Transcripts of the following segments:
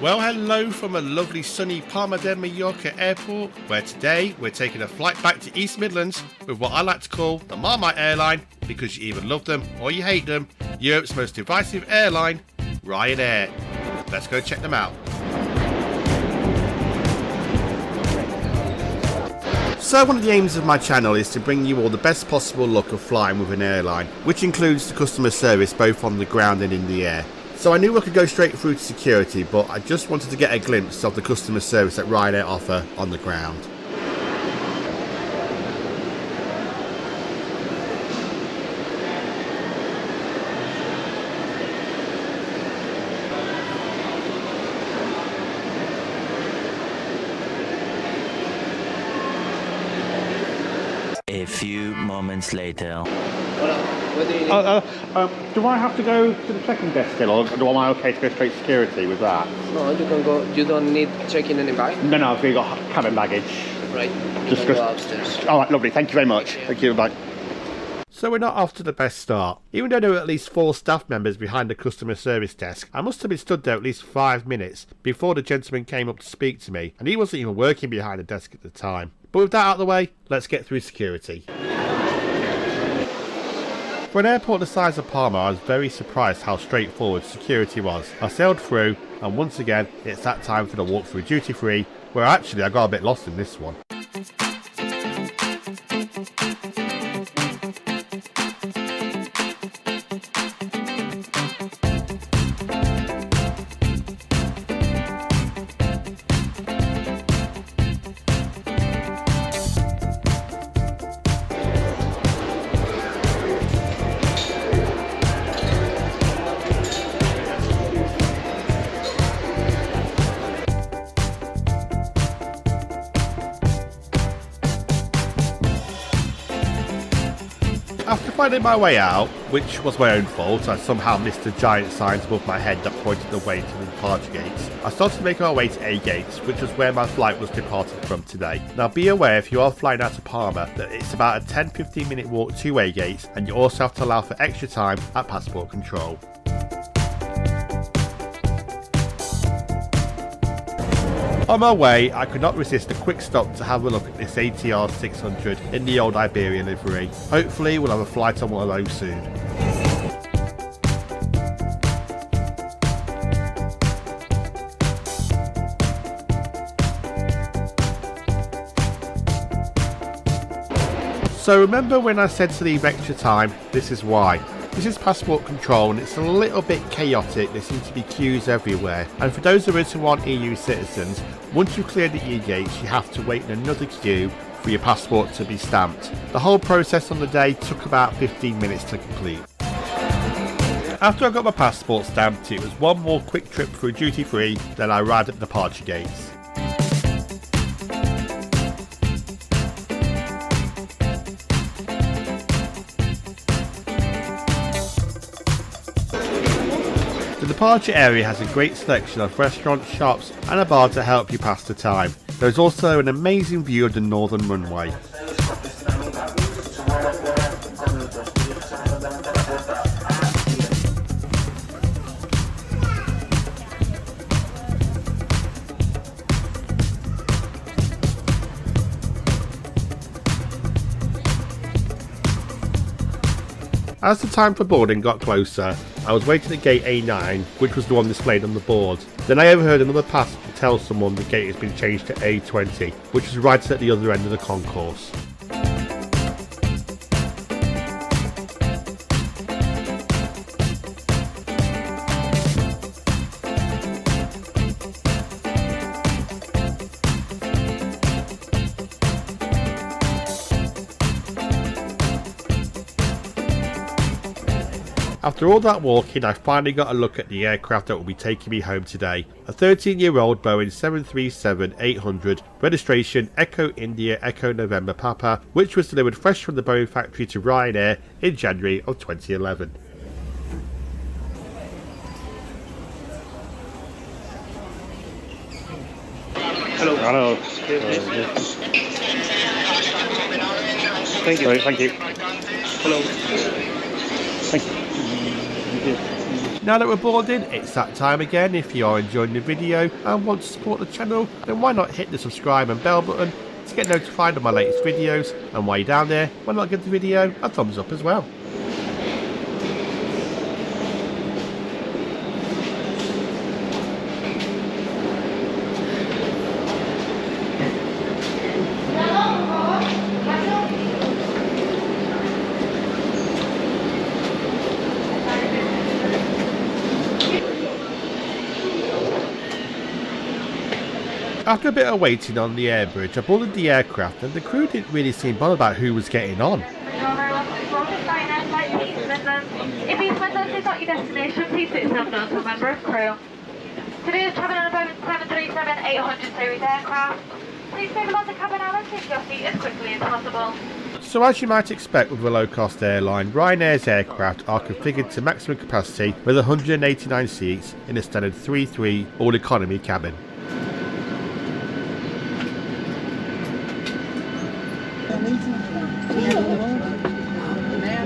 Well, hello from a lovely sunny Palma de Mallorca airport, where today we're taking a flight back to East Midlands with what I like to call the Marmite airline, because you either love them or you hate them, Europe's most divisive airline, Ryanair. Let's go check them out. So one of the aims of my channel is to bring you all the best possible look of flying with an airline, which includes the customer service both on the ground and in the air. So I knew I could go straight through to security, but I just wanted to get a glimpse of the customer service that Ryanair offer on the ground. A few moments later. What do you need? Do I have to go to the check-in desk still, or am I okay to go straight to security with that? No, you can go. You don't need checking any bag. No, I've got cabin baggage. Right. Just You can go upstairs. All right, lovely. Thank you very much. Yeah. Thank you. Bye. So we're not off to the best start. Even though there were at least 4 staff members behind the customer service desk, I must have been stood there at least 5 minutes before the gentleman came up to speak to me, and he wasn't even working behind the desk at the time. But with that out of the way, let's get through security. For an airport the size of Palma, I was very surprised how straightforward security was. I sailed through, and once again, it's that time for the walk through duty free, where actually I got a bit lost in this one. After finding my way out, which was my own fault, I somehow missed the giant signs above my head that pointed the way to the departure gates. I started to make my way to A gates, which was where my flight was departing from today. Now be aware, if you are flying out of Palma, that it's about a 10-15 minute walk to A gates, and you also have to allow for extra time at passport control. On my way, I could not resist a quick stop to have a look at this ATR 600 in the old Iberia livery. Hopefully we'll have a flight on one of those soon. So remember when I said to leave extra time? This is why. This is passport control and it's a little bit chaotic. There seems to be queues everywhere, and for those of us who aren't EU citizens, once you clear the E-gates you have to wait in another queue for your passport to be stamped. The whole process on the day took about 15 minutes to complete. After I got my passport stamped, it was one more quick trip through duty free, then I arrived at the departure gates. The departure area has a great selection of restaurants, shops and a bar to help you pass the time. There is also an amazing view of the northern runway. As the time for boarding got closer, I was waiting at gate A9, which was the one displayed on the board. Then I overheard another passenger tell someone the gate has been changed to A20, which is right at the other end of the concourse. After all that walking, I finally got a look at the aircraft that will be taking me home today. A 13-year-old Boeing 737-800, registration Echo India Echo November Papa, which was delivered fresh from the Boeing factory to Ryanair in January of 2011. Hello. Hello. Thank you. Thank you. Hello. Thank you. Now that we're boarding, it's that time again. If you are enjoying the video and want to support the channel, then why not hit the subscribe and bell button to get notified of my latest videos, and while you're down there, why not give the video a thumbs up as well. After a bit of waiting on the air bridge, I boarded the aircraft and the crew didn't really seem bothered about who was getting on. If East Midlands is not your destination, please sit yourself down to a member of crew. Today is travelling on a Boeing 737-800 series aircraft. Please stay below the cabin and take your seat as quickly as possible. So as you might expect with a low-cost airline, Ryanair's aircraft are configured to maximum capacity with 189 seats in a standard 3-3 all-economy cabin.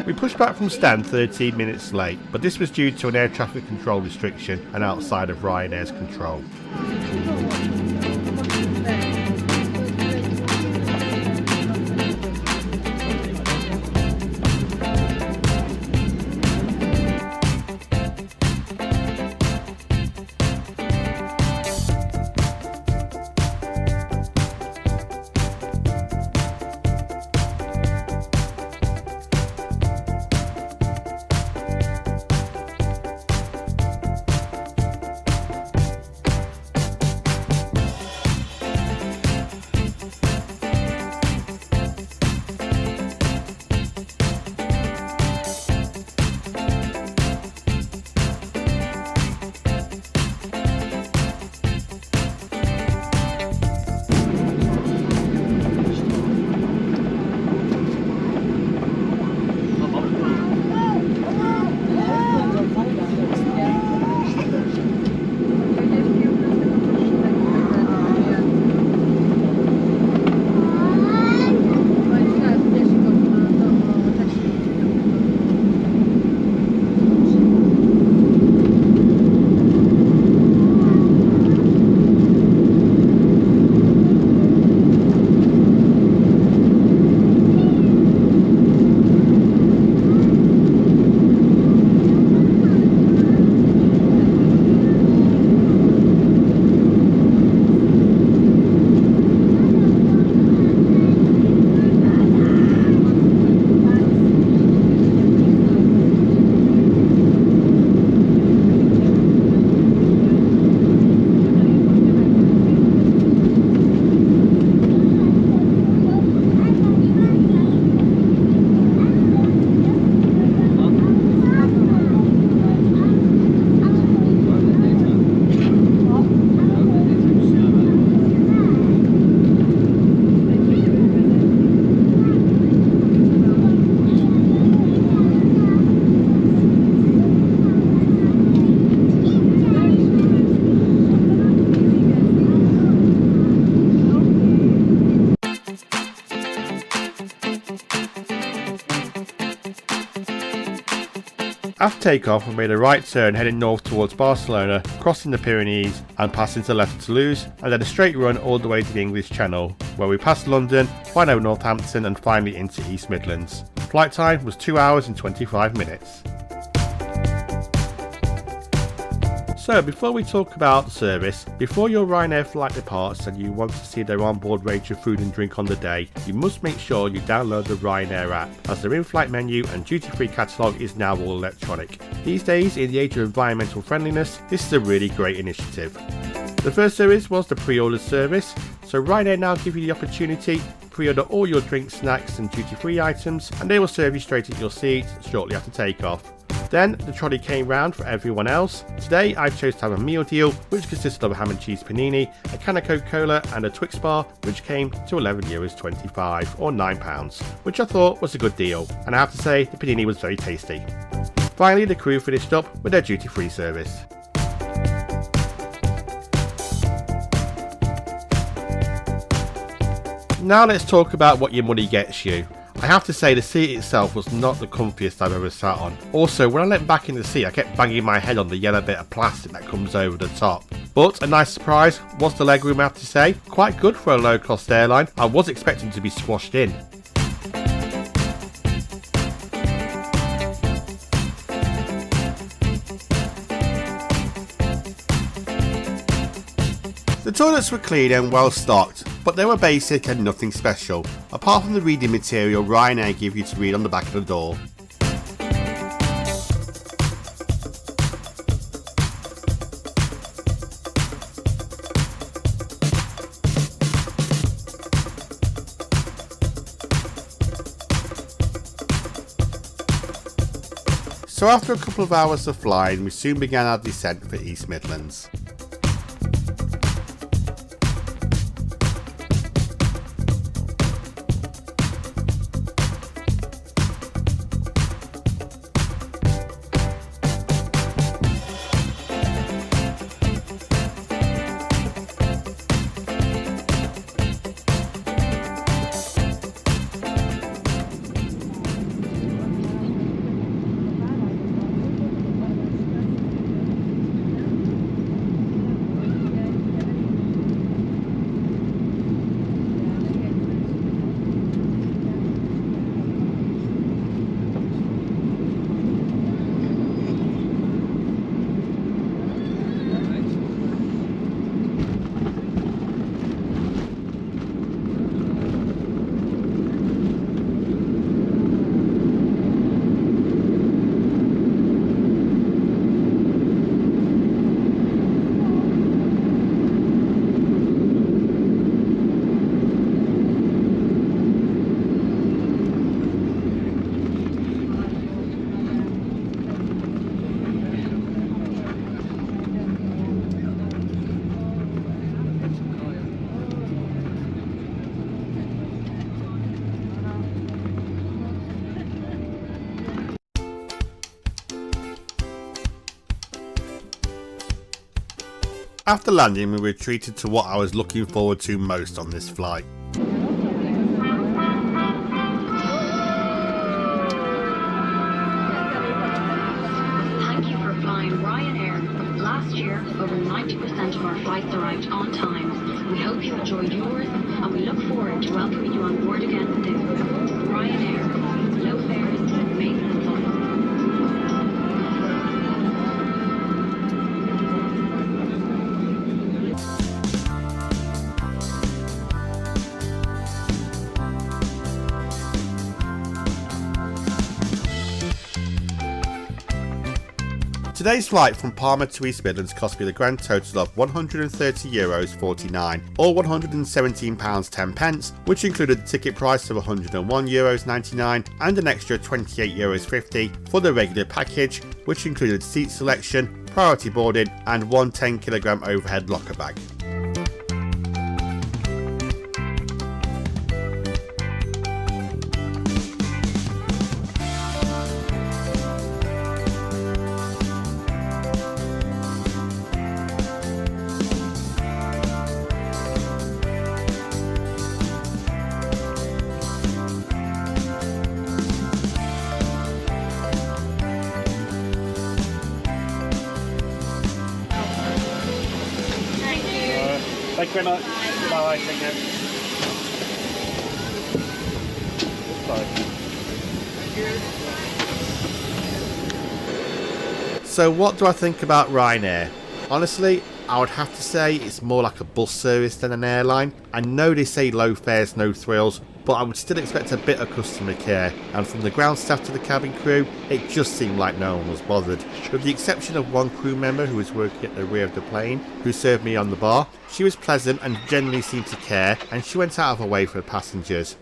We pushed back from stand 13 minutes late, but this was due to an air traffic control restriction and outside of Ryanair's control. After takeoff, we made a right turn heading north towards Barcelona, crossing the Pyrenees and passing to the left of Toulouse, and then a straight run all the way to the English Channel, where we passed London, flying over Northampton and finally into East Midlands. Flight time was 2 hours and 25 minutes. So before we talk about the service, before your Ryanair flight departs and you want to see their onboard range of food and drink on the day, you must make sure you download the Ryanair app, as their in-flight menu and duty-free catalogue is now all electronic. These days, in the age of environmental friendliness, this is a really great initiative. The first service was the pre-order service, so Ryanair now give you the opportunity to pre-order all your drinks, snacks and duty-free items, and they will serve you straight at your seat shortly after takeoff. Then the trolley came round for everyone else. Today I chose to have a meal deal which consisted of a ham and cheese panini, a can of Coca-Cola and a Twix bar, which came to €11.25 or £9, which I thought was a good deal, and I have to say the panini was very tasty. Finally the crew finished up with their duty-free service. Now let's talk about what your money gets you. I have to say the seat itself was not the comfiest I've ever sat on. Also, when I leant back in the seat I kept banging my head on the yellow bit of plastic that comes over the top. But a nice surprise was the legroom, I have to say. Quite good for a low cost airline. I was expecting to be squashed in. The toilets were clean and well stocked, but they were basic and nothing special, apart from the reading material Ryanair give you to read on the back of the door. So after a couple of hours of flying, we soon began our descent for East Midlands. After landing, we retreated to what I was looking forward to most on this flight. Thank you for flying Ryanair. Last year, over 90% of our flights arrived on time. We hope you enjoyed yours, and we look forward to welcoming you on board again soon. Ryanair, low fares, maintenance flights. Today's flight from Palma to East Midlands cost me the grand total of €130.49 or £117.10, which included the ticket price of €101.99 and an extra €28.50 for the regular package, which included seat selection, priority boarding and one 10kg overhead locker bag. Thank you very much. Bye. Take care. Bye. So what do I think about Ryanair? Honestly, I would have to say it's more like a bus service than an airline. I know they say low fares, no thrills, but I would still expect a bit of customer care, and from the ground staff to the cabin crew, it just seemed like no one was bothered. With the exception of one crew member who was working at the rear of the plane, who served me on the bar. She was pleasant and generally seemed to care, and she went out of her way for the passengers.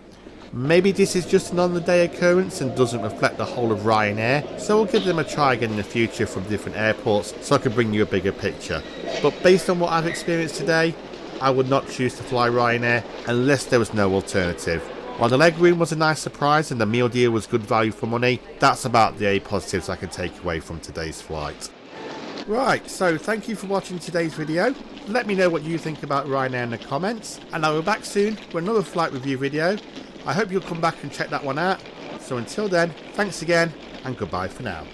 Maybe this is just an on-the-day occurrence and doesn't reflect the whole of Ryanair, so we'll give them a try again in the future from different airports so I can bring you a bigger picture. But based on what I've experienced today, I would not choose to fly Ryanair unless there was no alternative. While the legroom was a nice surprise and the meal deal was good value for money, that's about the positives I can take away from today's flight. Right, so thank you for watching today's video. Let me know what you think about Ryanair in the comments, and I'll be back soon for another flight review video. I hope you'll come back and check that one out. So until then, thanks again and goodbye for now.